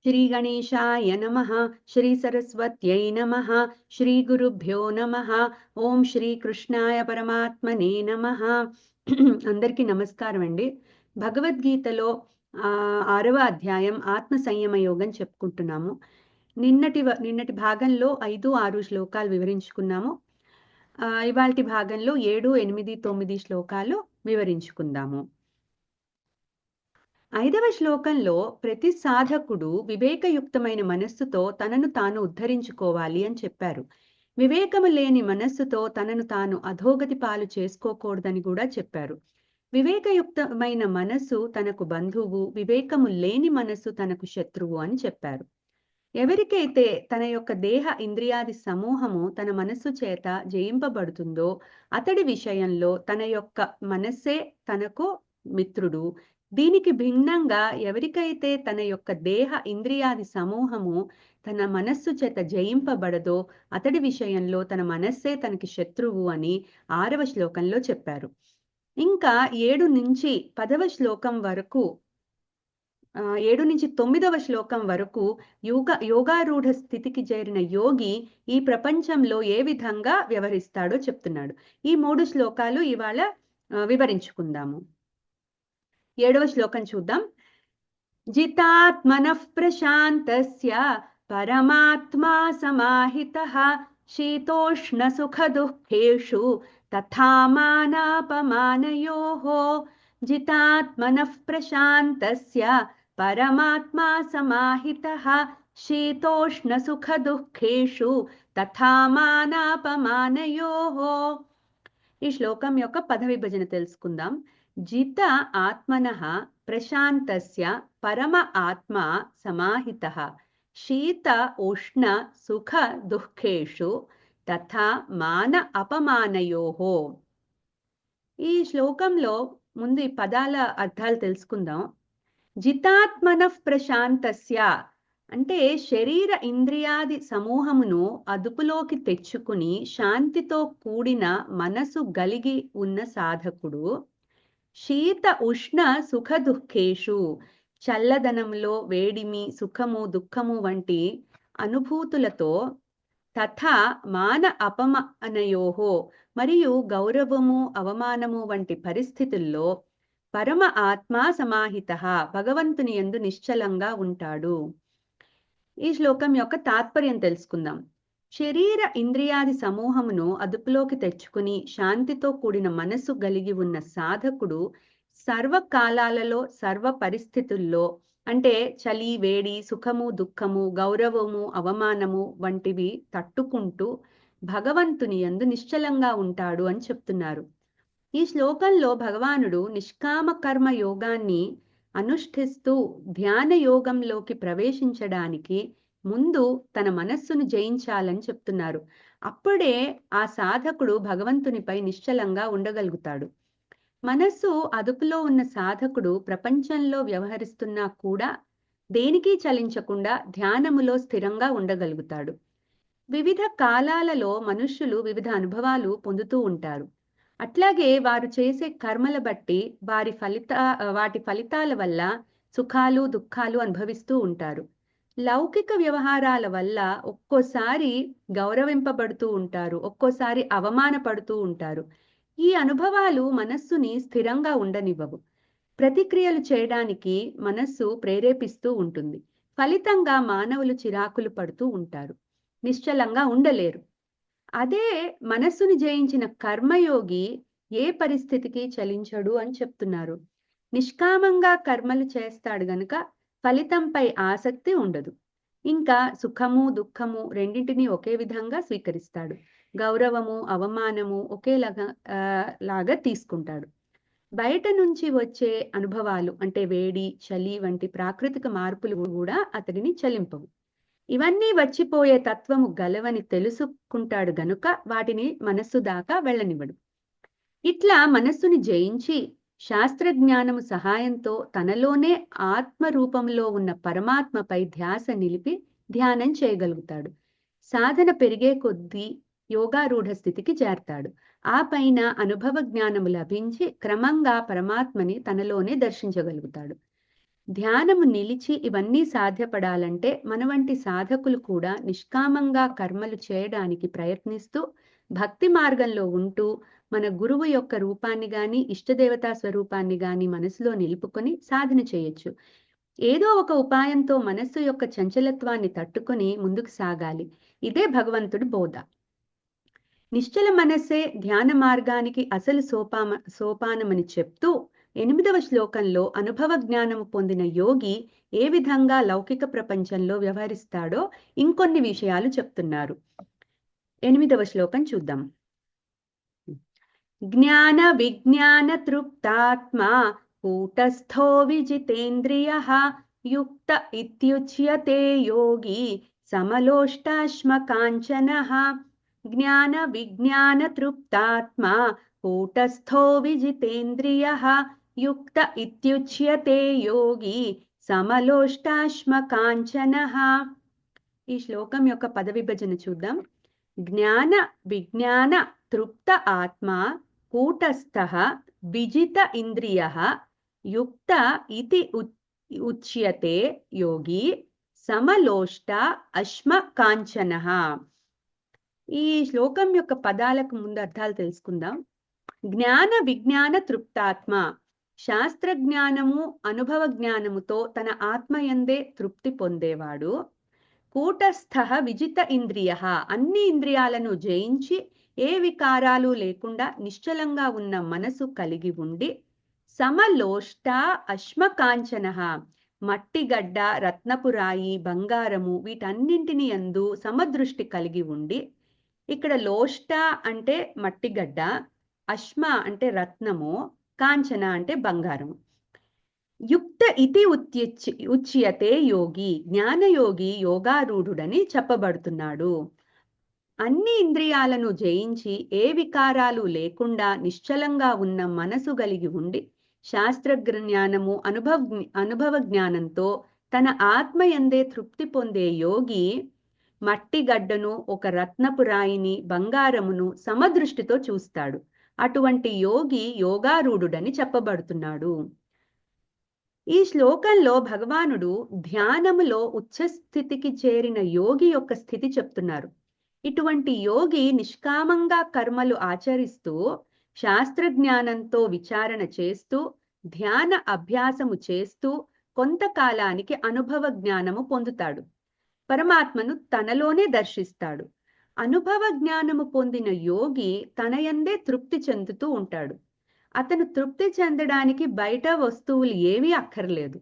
శ్రీ గణేశాయ నమః. శ్రీ సరస్వత్యై నమః. శ్రీ గురుభ్యో నమః. ఓం శ్రీ కృష్ణాయ పరమాత్మనే నమః. అందరికీ నమస్కారం అండి. భగవద్గీతలో 6వ అధ్యాయం ఆత్మ సంయమ యోగం చెప్పుకుంటున్నాము. నిన్నటి భాగంలో 5, 6 శ్లోకాలు వివరించుకున్నాము. ఇవాల్టి భాగంలో 7, 8, 9 శ్లోకాలు వివరించుకుందాము. 5వ శ్లోకంలో ప్రతి సాధకుడు వివేకయుక్తమైన మనస్సుతో తనను తాను ఉద్ధరించుకోవాలి అని చెప్పారు. వివేకము లేని మనస్సుతో తనను తాను అధోగతి పాలు చేసుకోకూడదని కూడా చెప్పారు. వివేకయుక్తమైన మనస్సు తనకు బంధువు, వివేకము లేని మనస్సు తనకు శత్రువు అని చెప్పారు. ఎవరికైతే తన యొక్క దేహ ఇంద్రియాది సమూహము తన మనస్సు చేత జయింపబడుతుందో అతడి విషయంలో తన యొక్క మనస్సే తనకు మిత్రుడు. దీనికి భిన్నంగా ఎవరికైతే తన యొక్క దేహ ఇంద్రియాది సమూహము తన మనస్సు చేత జయింపబడదో అతడి విషయంలో తన మనస్సే తనకి శత్రువు అని 6వ శ్లోకంలో చెప్పారు. ఇంకా 7 నుంచి 10వ శ్లోకం వరకు 7 నుంచి 9వ శ్లోకం వరకు యోగారూఢ స్థితికి చేరిన యోగి ఈ ప్రపంచంలో ఏ విధంగా వ్యవహరిస్తాడో చెప్తున్నాడు. ఈ 3 శ్లోకాలు ఇవాళ వివరించుకుందాము. 7వ శ్లోకం చూద్దాం. జితాత్మనః ప్రశాంతస్య పరమాత్మా సమాహితః శీతోష్ణ సుఖ దుఃఖేషు తథా మానాపమానయోః. జితాత్మనః ప్రశాంతస్య పరమాత్మా సమాహితః శీతోష్ణ సుఖ దుఃఖేషు తథా మానాపమానయోః. ఈ శ్లోకం యొక్క పద విభజన తెలుసుకుందాం. జిత ఆత్మనః ప్రశాంతస్య పరమ ఆత్మ సమాహితః శీత ఉష్ణ సుఖ దుఃఖేషు తథా మాన అపమానయోః. ఈ శ్లోకంలో ముందు ఈ పదాల అర్థాలు తెలుసుకుందాం. జితాత్మనః ప్రశాంతస్య అంటే శరీర ఇంద్రియాది సమూహమును అదుపులోకి తెచ్చుకుని శాంతితో కూడిన మనసు గలిగి ఉన్న సాధకుడు శీత ఉష్ణ సుఖ దుఃఖేషు చల్లదనంలో వేడిమి, సుఖము, దుఃఖము వంటి అనుభూతులతో తథా మాన అపమానయోహో మరియు గౌరవము, అవమానము వంటి పరిస్థితుల్లో పరమ ఆత్మా సమాహితః భగవంతుని యందు నిశ్చలంగా ఉంటాడు. ఈ శ్లోకం యొక్క తాత్పర్యం తెలుసుకుందాం. శరీర ఇంద్రియాది సమూహమును అదుపులోకి తెచ్చుకుని శాంతితో కూడిన మనసు కలిగి ఉన్న సాధకుడు సర్వకాలాలలో సర్వ పరిస్థితుల్లో అంటే చలి, వేడి, సుఖము, దుఃఖము, గౌరవము, అవమానము వంటివి తట్టుకుంటూ భగవంతుని యందు నిశ్చలంగా ఉంటాడు అని చెప్తున్నారు. ఈ శ్లోకంలో భగవానుడు నిష్కామ కర్మ యోగాన్ని అనుష్ఠిస్తూ ధ్యాన యోగంలోకి ప్రవేశించడానికి ముందు తన మనస్సును జయించాలని చెప్తున్నారు. అప్పుడే ఆ సాధకుడు భగవంతునిపై నిశ్చలంగా ఉండగలుగుతాడు. మనస్సు అదుపులో ఉన్న సాధకుడు ప్రపంచంలో వ్యవహరిస్తున్నా కూడా దేనికి చలించకుండా ధ్యానములో స్థిరంగా ఉండగలుగుతాడు. వివిధ కాలాలలో మనుష్యులు వివిధ అనుభవాలు పొందుతూ ఉంటారు. అట్లాగే వారు చేసే కర్మల బట్టి వాటి ఫలితాల వల్ల సుఖాలు, దుఃఖాలు అనుభవిస్తూ ఉంటారు. లౌకిక వ్యవహారాల వల్ల ఒక్కోసారి గౌరవింపబడుతూ ఉంటారు, ఒక్కోసారి అవమానపడుతూ ఉంటారు. ఈ అనుభవాలు మనస్సుని స్థిరంగా ఉండనివ్వవు. ప్రతిక్రియలు చేయడానికి మనస్సు ప్రేరేపిస్తూ ఉంటుంది. ఫలితంగా మానవులు చిరాకులు పడుతూ ఉంటారు, నిశ్చలంగా ఉండలేరు. అదే మనస్సుని జయించిన కర్మయోగి ఏ పరిస్థితికి చలించడు అని చెప్తున్నారు. నిష్కామంగా కర్మలు చేస్తాడు గనుక ఫలితంపై ఆసక్తి ఉండదు. ఇంకా సుఖము, దుఃఖము రెండింటినీ ఒకే విధంగా స్వీకరిస్తాడు. గౌరవము, అవమానము లాగా తీసుకుంటాడు. బయట నుంచి వచ్చే అనుభవాలు అంటే వేడి, చలి వంటి ప్రాకృతిక మార్పులు కూడా అతడిని చలింపవు. ఇవన్నీ వచ్చిపోయే తత్వము గలవని తెలుసుకుంటాడు గనుక వాటిని మనస్సు దాకా వెళ్ళనివ్వడు. ఇట్లా మనస్సుని జయించి శాస్త్రజ్ఞానము సహాయంతో తనలోనే ఆత్మ రూపంలో ఉన్న పరమాత్మపై ధ్యాస నిలిపి ధ్యానం చేయగలుగుతాడు. సాధన పెరిగే కొద్దీ యోగారూఢ స్థితికి చేరతాడు. ఆ పైన అనుభవ జ్ఞానము లభించి క్రమంగా పరమాత్మని తనలోనే దర్శించగలుగుతాడు. ధ్యానము నిలిచి ఇవన్నీ సాధ్యపడాలంటే మన వంటి సాధకులు కూడా నిష్కామంగా కర్మలు చేయడానికి ప్రయత్నిస్తూ భక్తి మార్గంలో ఉంటూ మన గురువు యొక్క రూపాన్ని గాని ఇష్టదేవతా స్వరూపాన్ని గాని మనసులో నిలుపుకొని సాధన చేయొచ్చు. ఏదో ఒక ఉపాయంతో మనస్సు యొక్క చంచలత్వాన్ని తట్టుకొని ముందుకు సాగాలి. ఇదే భగవంతుడి బోధ. నిశ్చల మనస్సే ధ్యాన మార్గానికి అసలు సోపానమని చెప్తూ 8వ శ్లోకంలో అనుభవ జ్ఞానము పొందిన యోగి ఏ విధంగా లౌకిక ప్రపంచంలో వ్యవహరిస్తాడో ఇంకొన్ని విషయాలు చెప్తున్నారు. 8వ శ్లోకం చూద్దాం. జ్ఞాన విజ్ఞాన తృప్తాత్మా కూటస్థో విజితేంద్రియః యుక్త ఇత్యుచ్యతే యోగి సమలోష్టాశ్మకాంచనః. జ్ఞాన విజ్ఞాన తృప్తాత్మా కూటస్థో విజితేంద్రియః యుక్త ఇత్యుచ్యతే యోగి సమలోష్టాశ్మకాంచనః. ఈ శ్లోకం యొక్క పద విభజన చూద్దాం. జ్ఞాన విజ్ఞాన తృప్త ఆత్మ కూటస్థః విజిత ఇంద్రియః యుక్త ఇతి ఉచ్యతే యోగి సమలోష్ట అశ్మ కాంచనః. ఈ శ్లోకం యొక్క పదాలకు ముందు అర్థాలు తెలుసుకుందాం. జ్ఞాన విజ్ఞాన తృప్తాత్మ, శాస్త్ర జ్ఞానము అనుభవ జ్ఞానముతో తన ఆత్మయందే తృప్తి పొందేవాడు. కూటస్థః విజిత ఇంద్రియః, అన్ని ఇంద్రియాలను జయించి ఏ వికారాలు లేకుండా నిశ్చలంగా ఉన్న మనసు కలిగి ఉండి. సమలోష్ట అశ్మకాంచనః, మట్టిగడ్డ రత్నపురాయి బంగారము వీటన్నింటిని యందు సమదృష్టి కలిగి ఉండి. ఇక్కడ లోష్ట అంటే మట్టిగడ్డ, అశ్మ అంటే రత్నము, కాంచన అంటే బంగారము. యుక్త ఇతి ఉచ్యతే యోగి, జ్ఞానయోగి యోగారూఢుడని చెప్పబడుతున్నాడు. అన్ని ఇంద్రియాలను జయించి ఏ వికారాలు లేకుండా నిశ్చలంగా ఉన్న మనసు కలిగి ఉండి శాస్త్ర జ్ఞానము అనుభవ జ్ఞానంతో తన ఆత్మయందే తృప్తి పొందే యోగి మట్టిగడ్డను ఒక రత్నపురాయిని బంగారమును సమదృష్టితో చూస్తాడు. అటువంటి యోగి యోగారూఢుడని చెప్పబడుతున్నాడు. ఈ శ్లోకంలో భగవానుడు ధ్యానములో ఉచ్చస్థితికి చేరిన యోగి యొక్క స్థితి చెప్తున్నారు. ఇటువంటి యోగి నిష్కామంగా కర్మలు ఆచరిస్తూ శాస్త్ర జ్ఞానంతో విచారణ చేస్తూ ధ్యాన అభ్యాసము చేస్తూ కొంతకాలానికి అనుభవ జ్ఞానము పొందుతాడు. పరమాత్మను తనలోనే దర్శిస్తాడు. అనుభవ జ్ఞానము పొందిన యోగి తనయందే తృప్తి చెందుతూ ఉంటాడు. అతను తృప్తి చెందడానికి బయట వస్తువులు ఏమీ అక్కర్లేదు.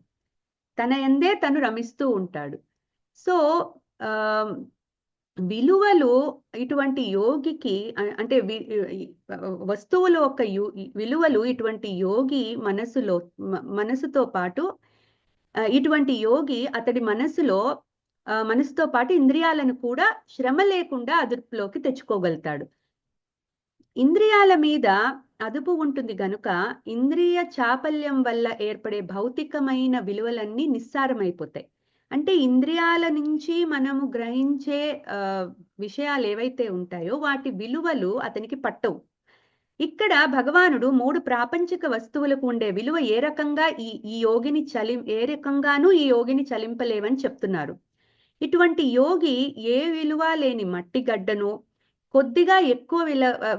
తనయందే తను రమిస్తూ ఉంటాడు. సో విలువలు ఇటువంటి యోగికి అంటే వస్తువుల యొక్క విలువలు ఇటువంటి యోగి మనసుతో పాటు ఇటువంటి యోగి అతడి మనసుతో పాటు ఇంద్రియాలను కూడా శ్రమ లేకుండా అదుపులోకి తెచ్చుకోగలుగుతాడు. ఇంద్రియాల మీద అదుపు ఉంటుంది గనుక ఇంద్రియ చాపల్యం వల్ల ఏర్పడే భౌతికమైన విలువలన్నీ నిస్సారమైపోతాయి. అంటే ఇంద్రియాల నుంచి మనము గ్రహించే విషయాలు ఏవైతే ఉంటాయో వాటి విలువలు అతనికి పట్టవు. ఇక్కడ భగవానుడు 3 ప్రాపంచిక వస్తువులకు ఉండే విలువ ఏ రకంగానూ ఈ యోగిని చలింపలేవని చెప్తున్నారు. ఇటువంటి యోగి ఏ విలువ లేని మట్టిగడ్డను, కొద్దిగా ఎక్కువ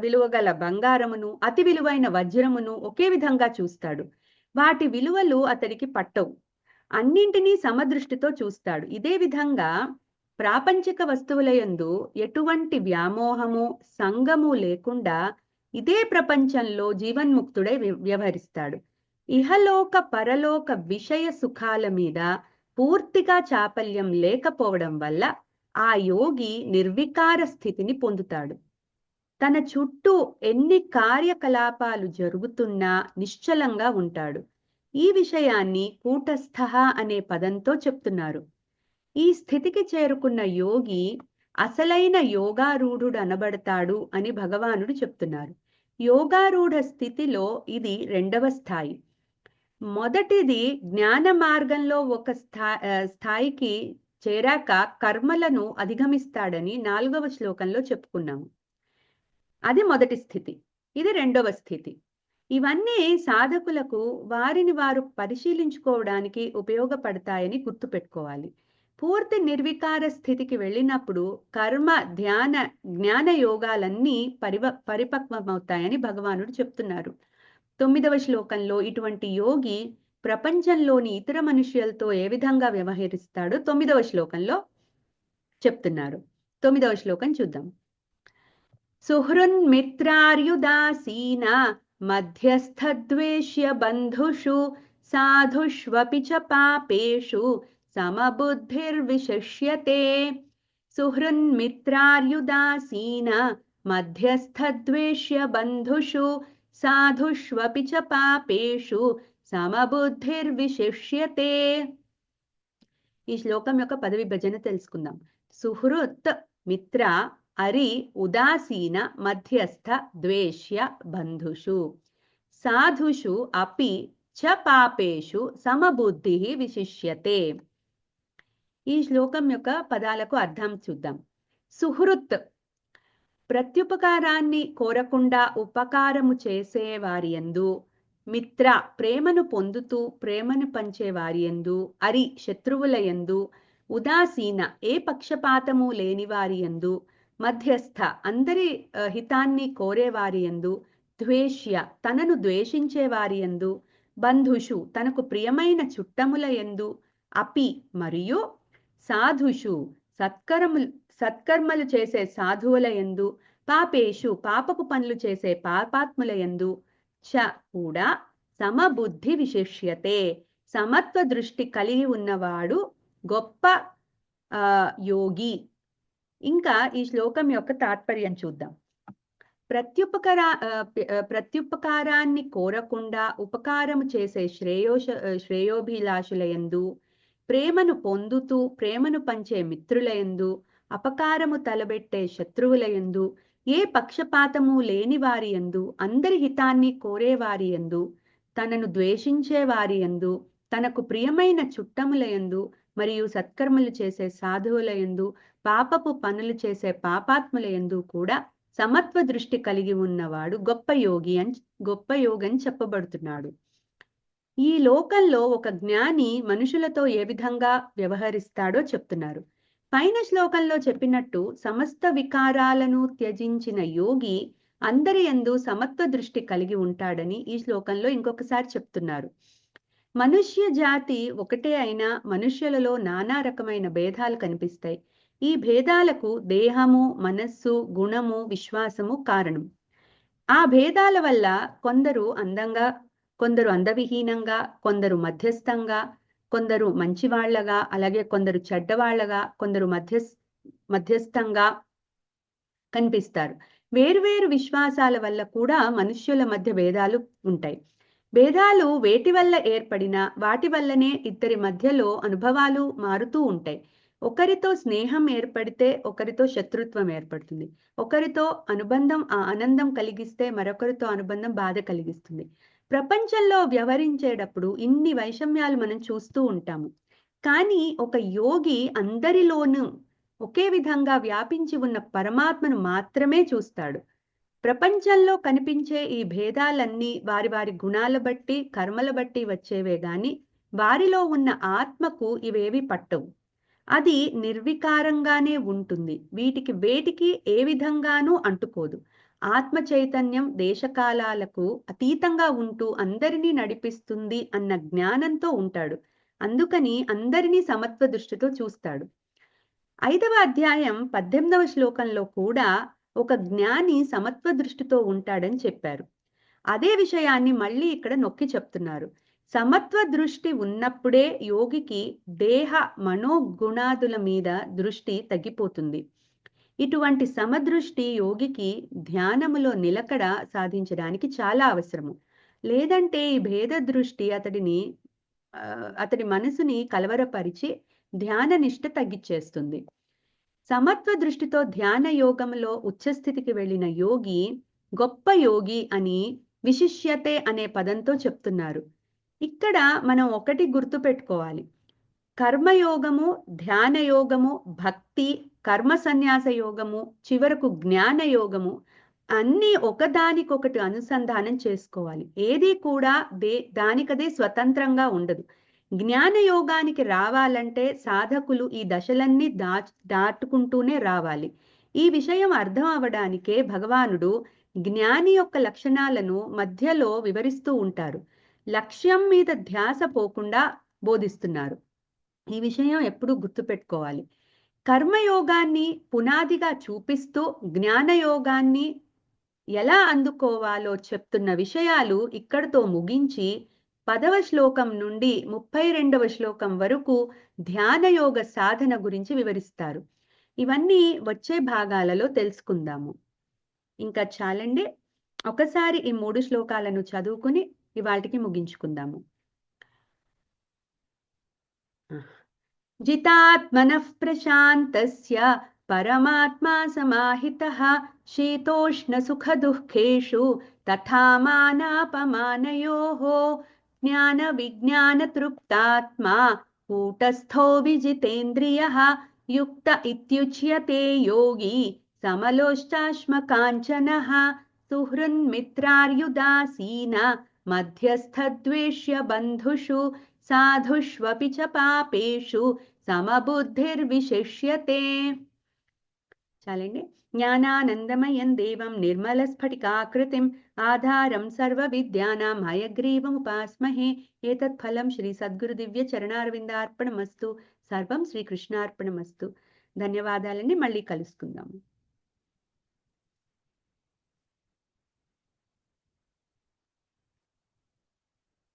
విలువ గల బంగారమును, అతి విలువైన వజ్రమును ఒకే విధంగా చూస్తాడు. వాటి విలువలు అతడికి పట్టవు. అన్నింటినీ సమదృష్టితో చూస్తాడు. ఇదే విధంగా ప్రాపంచిక వస్తువుల యందు ఎటువంటి వ్యామోహము సంగము లేకుండా ఇదే ప్రపంచంలో జీవన్ముక్తుడై వ్యవహరిస్తాడు. ఇహలోక పరలోక విషయ సుఖాల మీద పూర్తిగా చాపల్యం లేకపోవడం వల్ల ఆ యోగి నిర్వికార స్థితిని పొందుతాడు. తన చుట్టూ ఎన్ని కార్యకలాపాలు జరుగుతున్నా నిశ్చలంగా ఉంటాడు. ఈ విషయాన్ని కూటస్థః అనే పదంతో చెప్తున్నారు. ఈ స్థితికి చేరుకున్న యోగి అసలైన యోగారూఢుడు అనబడతాడు అని భగవానుడు చెప్తున్నారు. యోగారూఢ స్థితిలో ఇది 2వ స్థాయి. మొదటిది జ్ఞాన మార్గంలో ఒక స్థాయికి చేరాక కర్మలను అధిగమిస్తాడని 4వ శ్లోకంలో చెప్పుకున్నాము. అది మొదటి స్థితి. ఇది 2వ స్థితి. ఇవన్నీ సాధకులకు వారిని వారు పరిశీలించుకోవడానికి ఉపయోగపడతాయని గుర్తుపెట్టుకోవాలి. పూర్తి నిర్వికార స్థితికి వెళ్ళినప్పుడు కర్మ, ధ్యాన, జ్ఞాన యోగాలన్నీ పరిపక్వమవుతాయని భగవానుడు చెప్తున్నారు. 9వ శ్లోకంలో ఇటువంటి యోగి ప్రపంచంలోని ఇతర మనుష్యులతో ఏ విధంగా వ్యవహరిస్తాడో 9వ శ్లోకంలో చెప్తున్నారు. 9వ శ్లోకం చూద్దాం. సుహృన్మిత్రార్యుదాసీన మధ్యస్థద్వేష్య బంధుషు సాధుష్వపి చ పాపేషు సమబుద్ధిర్విశిష్యతే. సుహృన్మిత్రార్యుదాసీన మధ్యస్థద్వేష్య బంధుషు సాధుష్వపి చ పాపేషు సమబుద్ధిర్విశిష్యతే. ఈ శ్లోకం యొక్క పద విభజన తెలుసుకుందాం. సుహృత్ మిత్ర అరి ఉదాసీన మధ్యస్థ ద్వేష్య బంధుషు సాధుషు అపి చ పాపేషు సమబుద్ధి విశిష్యతే. ఈ శ్లోకం యొక్క పదాలకు అర్థం చూద్దాం. సుహృత్ ప్రత్యుపకారాన్ని కోరకుండా ఉపకారము చేసే వారి యందు, మిత్ర ప్రేమను పొందుతూ ప్రేమను పంచే వారి యందు, అరి శత్రువుల యందు, ఉదాసీన ఏ పక్షపాతము లేని వారి యందు, మధ్యస్థ అందరి హితాన్ని కోరేవారి యందు, ద్వేష్య తనను ద్వేషించే వారి యందు, బంధుషు తనకు ప్రియమైన చుట్టముల యందు, అపి మరియు సాధుషు సత్కర్మలు చేసే సాధువుల యందు, పాపేషు పాపపు పనులు చేసే పాపాత్ముల యందు చ కూడా సమబుద్ధి విశిష్యతే. సమత్వ దృష్టి కలిగి ఉన్నవాడు గొప్ప యోగి. ఇంకా ఈ శ్లోకం యొక్క తాత్పర్యం చూద్దాం. ప్రత్యుపకారాన్ని కోరకుండా ఉపకారము చేసే శ్రేయోభిలాషులయందు, ప్రేమను పొందుతూ ప్రేమను పంచే మిత్రులయందు, అపకారము తలబెట్టే శత్రువులయందు, ఏ పక్షపాతము లేని వారి యందు, అందరి హితాన్ని కోరేవారి యందు, తనను ద్వేషించే వారి యందు, తనకు ప్రియమైన చుట్టములయందు మరియు సత్కర్మలు చేసే సాధువులయందు, పాపపు పనులు చేసే పాపాత్ములయందు కూడా సమత్వ దృష్టి కలిగి ఉన్నవాడు గొప్ప యోగి అని చెప్పబడుతున్నాడు. ఈ లోకంలో ఒక జ్ఞాని మనుషులతో ఏ విధంగా వ్యవహరిస్తాడో చెప్తున్నారు. పైన శ్లోకంలో చెప్పినట్టు సమస్త వికారాలను త్యజించిన యోగి అందరి యందు సమత్వ దృష్టి కలిగి ఉంటాడని ఈ శ్లోకంలో ఇంకొకసారి చెప్తున్నారు. మనుష్య జాతి ఒకటే అయినా మనుష్యులలో నానా రకమైన భేదాలు కనిపిస్తాయి. ఈ భేదాలకు దేహము, మనస్సు, గుణము, విశ్వాసము కారణం. ఆ భేదాల వల్ల కొందరు అందంగా, కొందరు అందవిహీనంగా, కొందరు మధ్యస్థంగా, కొందరు మంచివాళ్లగా, అలాగే కొందరు చెడ్డవాళ్లగా, కొందరు మధ్యస్థంగా కనిపిస్తారు. వేరువేరు విశ్వాసాల వల్ల కూడా మనుష్యుల మధ్య భేదాలు ఉంటాయి. భేదాలు వేటి వల్ల ఏర్పడినా వాటి వల్లనే ఇద్దరి మధ్యలో అనుభవాలు మారుతూ ఉంటాయి. ఒకరితో స్నేహం ఏర్పడితే ఒకరితో శత్రుత్వం ఏర్పడుతుంది. ఒకరితో అనుబంధం ఆనందం కలిగిస్తే మరొకరితో అనుబంధం బాధ కలిగిస్తుంది. ప్రపంచంలో వ్యవహరించేటప్పుడు ఇన్ని వైషమ్యాలు మనం చూస్తూ ఉంటాము. కానీ ఒక యోగి అందరిలోనూ ఒకే విధంగా వ్యాపించి ఉన్న పరమాత్మను మాత్రమే చూస్తాడు. ప్రపంచంలో కనిపించే ఈ భేదాలన్నీ వారి వారి గుణాల బట్టి, కర్మల బట్టి వచ్చేవే గాని వారిలో ఉన్న ఆత్మకు ఇవేవి పట్టవు. అది నిర్వికారంగానే ఉంటుంది. వేటికి ఏ విధంగానూ అంటుకోదు. ఆత్మ చైతన్యం దేశకాలాలకు అతీతంగా ఉంటూ అందరినీ నడిపిస్తుంది అన్న జ్ఞానంతో ఉంటాడు. అందుకని అందరినీ సమత్వ దృష్టితో చూస్తాడు. 5వ అధ్యాయం 18వ శ్లోకంలో కూడా ఒక జ్ఞాని సమత్వ దృష్టితో ఉంటాడని చెప్పారు. అదే విషయాన్ని మళ్ళీ ఇక్కడ నొక్కి చెప్తున్నారు. సమత్వ దృష్టి ఉన్నప్పుడే యోగికి దేహ మనోగుణాదుల మీద దృష్టి తగ్గిపోతుంది. ఇటువంటి సమదృష్టి యోగికి ధ్యానములో నిలకడ సాధించడానికి చాలా అవసరము. లేదంటే ఈ భేద దృష్టి అతడి మనసుని కలవరపరిచి ధ్యాన నిష్ట తగ్గిచ్చేస్తుంది. సమత్వ దృష్టితో ధ్యాన యోగంలో ఉచ్చస్థితికి వెళ్ళిన యోగి గొప్ప యోగి అని విశిష్యతే అనే పదంతో చెప్తున్నారు. ఇక్కడ మనం ఒకటి గుర్తు పెట్టుకోవాలి. కర్మయోగము, ధ్యాన యోగము, భక్తి, కర్మ సన్యాస యోగము, చివరకు జ్ఞాన యోగము అన్నీ ఒకదానికొకటి అనుసంధానం చేసుకోవాలి. ఏది కూడా దానికదే స్వతంత్రంగా ఉండదు. జ్ఞాన యోగానికి రావాలంటే సాధకులు ఈ దశలన్నీ దాటుకుంటూనే రావాలి. ఈ విషయం అర్థం అవడానికే భగవానుడు జ్ఞాని యొక్క లక్షణాలను మధ్యలో వివరిస్తూ ఉంటారు. లక్ష్యం మీద ధ్యాస పోకుండా బోధిస్తున్నారు. ఈ విషయం ఎప్పుడూ గుర్తుపెట్టుకోవాలి. కర్మయోగాన్ని పునాదిగా చూపిస్తూ జ్ఞానయోగాన్ని ఎలా అందుకోవాలో చెప్తున్న విషయాలు ఇక్కడితో ముగించి 10వ శ్లోకం నుండి 32వ శ్లోకం వరకు ధ్యానయోగ సాధన గురించి వివరిస్తారు. ఇవన్నీ వచ్చే భాగాలలో తెలుసుకుందాము. ఇంకా చాలండి. ఒకసారి ఈ 3 శ్లోకాలను చదువుకుని ఇవాటికి ముగించుకుందాము. जितात्मनः प्रशान्तस्य परमात्मा समाहितः शीतोष्णसुखदुःखेषु तथा मानापमानयोः ज्ञानविज्ञानतृप्तात्मा कूटस्थो विजितेन्द्रियः युक्त इत्युच्यते योगी समलोष्टाश्मकाञ्चनः सुहृन्मित्रार्युदासीन मध्यस्थद्वेष्य बन्धुषु साधुष्वपि च पापेषु समबुद्धिर्विशिष्यते. చాలండి. జ్ఞానానందమయం దేవం నిర్మలస్ఫటికాకృతిం ఆధారం సర్వవిద్యానాం హయగ్రీవముపాస్మహే. ఏతత్ ఫలం శ్రీ సద్గురు దివ్య చరణారవిందార్పణమస్తు. సర్వం శ్రీకృష్ణార్పణమస్తు. ధన్యవాదాలండి. మళ్ళీ కలుసుకుందాము.